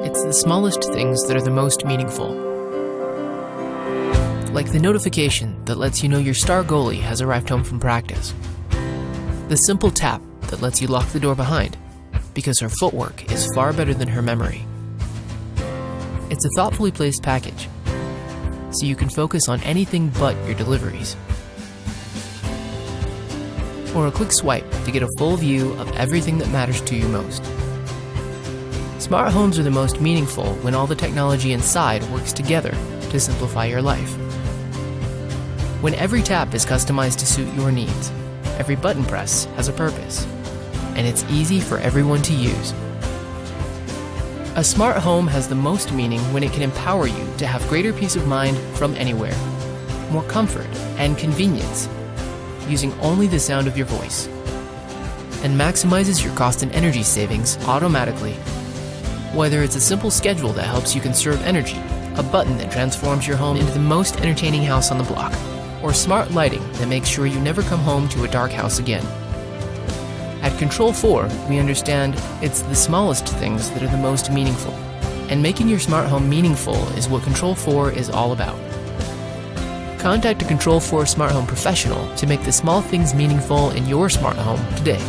It's the smallest things that are the most meaningful. Like the notification that lets you know your star goalie has arrived home from practice. The simple tap that lets you lock the door behind, because her footwork is far better than her memory. It's a thoughtfully placed package, so you can focus on anything but your deliveries. Or a quick swipe to get a full view of everything that matters to you most. Smart homes are the most meaningful when all the technology inside works together to simplify your life. When every tap is customized to suit your needs, every button press has a purpose, and it's easy for everyone to use. A smart home has the most meaning when it can empower you to have greater peace of mind from anywhere, more comfort and convenience, using only the sound of your voice, and maximizes your cost and energy savings automatically. Whether it's a simple schedule that helps you conserve energy, a button that transforms your home into the most entertaining house on the block, or smart lighting that makes sure you never come home to a dark house again. At Control 4, we understand it's the smallest things that are the most meaningful, and making your smart home meaningful is what Control 4 is all about. Contact a Control 4 smart home professional to make the small things meaningful in your smart home today.